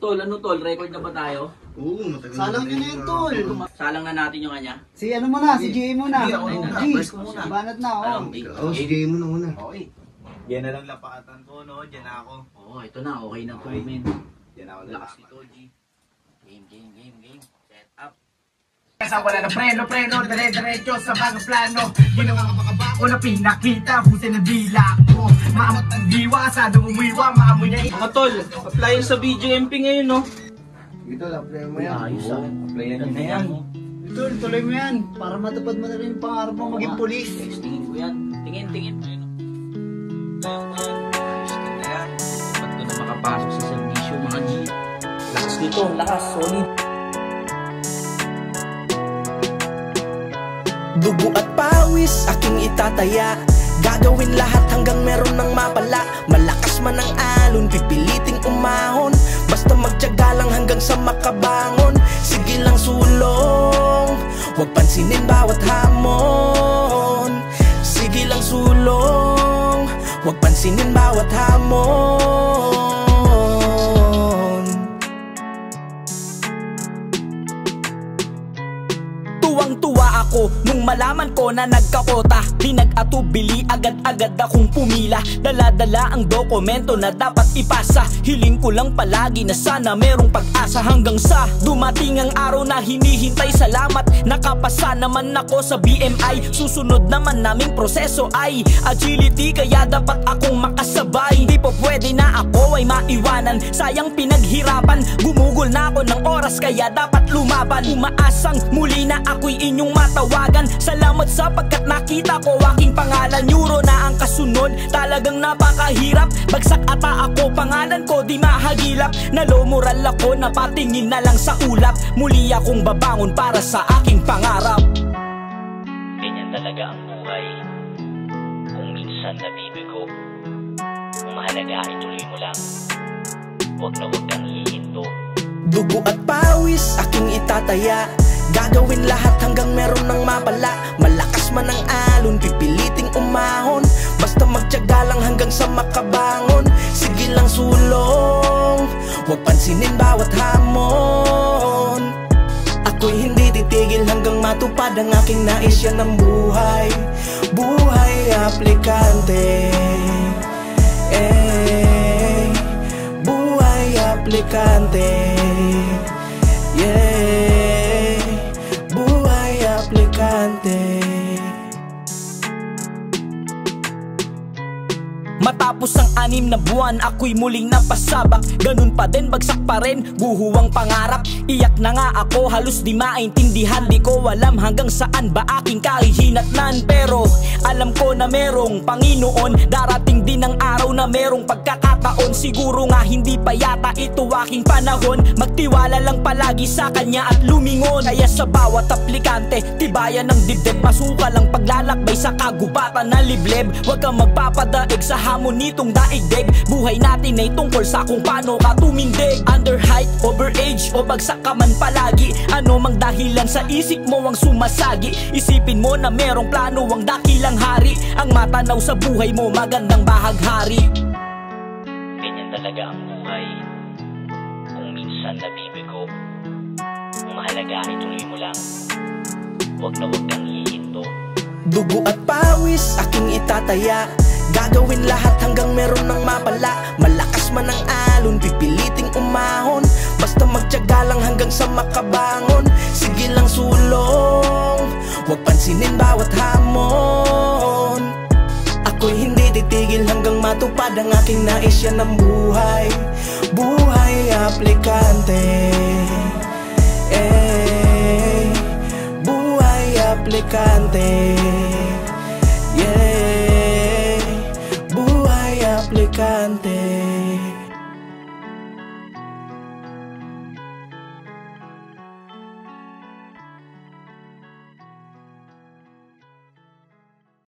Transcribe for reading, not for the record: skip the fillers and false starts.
Tol, ano tol? Record na ba tayo? Oo, matagal na. Salang yun na yun, tol. Salang na natin yung kanya. Si ano muna, si G muna. Sige, ako muna. G, First ko muna. banat na ako. Si Jay mo na muna. Okay. Yan na lang lapatan ko, no? Diyan na ako. Oo, ito na. Okay na to, men. Diyan na ako Lakas lalapat. nito, G. Game. Set up. Sa wala na preno, dire-diretso sa bagong plano. Ginawa ko na pinakita, husay na dila ko. Maamot ang diwa, sadong umiwa, maamoy na Mga tol, apply sa BJMP ngayon, no? Ito, apply mo yan. Ayos ah. Play na nyo na yan. Tol, tuloy mo yan. Para matupad mo na rin yung pangarap mo maging polis. Tingin ko yan. Tingin. Ayun. Ayos na yan. Ba't ko na makapasok sa servisyo, mga G? Lakas nito, lakas, solid. Dugo at pawis, aking itataya. Gagawin lahat hanggang meron ng mapala. Malakas man ang alon, pipiliting umahon. Basta magtiyaga lang hanggang sa makabangon. Sige lang sulong, huwag pansinin bawat hamon. Sige lang sulong, huwag pansinin bawat hamon. Tuwang-tuwa ako nung malaman ko na nagkakota. Pinag-atubili, agad-agad akong pumila. Dala-dala ang dokumento na dapat ipasa. Hiling ko lang palagi na sana merong pag-asa. Hanggang sa dumating ang araw na hinihintay. Salamat, nakapasa naman ako sa BMI. Susunod naman naming proseso ay agility, kaya dapat akong makasabay. Di po pwede na ako ay maiwanan. Sayang pinaghirapan, gumugol na ako ng oras, kaya dapat lumaban. Umaasang muli na ako'y inyong matawagan. Salamat sapagkat nakita ko aking pangalan. Euro na ang kasunod, talagang napakahirap. Bagsak ata ako, pangalan ko di mahagilap. Nalomoral ako, napatingin na lang sa ulap. Muli akong babangon para sa aking pangarap. Ganyan talaga ang buhay. Kung minsan nabibigo, kung mahalaga ituloy mo lang. Huwag kang hihinto. Dugo at pawis, aking itataya. Gagawin lahat hanggang meron ng mapala. Malakas man ang alon, pipiliting umahon. Basta magtiyaga lang hanggang sa makabangon. Sige lang sulong, huwag pansinin bawat hamon. Ako'y hindi titigil hanggang matupad ang aking nais. Yan ang buhay, buhay aplikante. Buhay aplikante. Yeah, buhay aplikante. Matapos ang 6 na buwan, ako'y muling napasabak. Ganun pa din, bagsak pa rin, guhuwang pangarap. Iyak na nga ako, halos di maintindihan. Di ko alam hanggang saan ba aking kahihinatnan. Pero alam ko na merong Panginoon. Darating din ang araw na merong pagkakataon. Siguro nga hindi pa yata ito aking panahon. Magtiwala lang palagi sa Kanya at lumingon. Kaya sa bawat aplikante, tibayan ng dibdib. Masuka lang paglalakbay sa kagubatan na liblib. Huwag kang magpapadaig sa hamon nitong daigdig. Buhay natin ay tungkol sa kung paano ka tumindig. Under height, over age, o bagsak ka man palagi. Ano mang dahilan sa isip mo ang sumasagi. Isipin mo na merong plano ang dakilang hari. Ang matanaw sa buhay mo, magandang bahaghari. Ganyan talaga ang buhay. Kung minsan nabibigo, kung mahalaga ituloy mo lang. Huwag kang hihinto. Dugo at pawis, aking itataya. Gagawin lahat hanggang meron ng mapala. Malakas man ang alon, pipiliting umahon. Basta magtiyaga lang hanggang sa makabangon. Sige lang sulong, huwag pansinin bawat hamon. Ako'y hindi titigil hanggang matupad ang aking nais. Yan ang buhay, buhay aplikante. Buhay aplikante.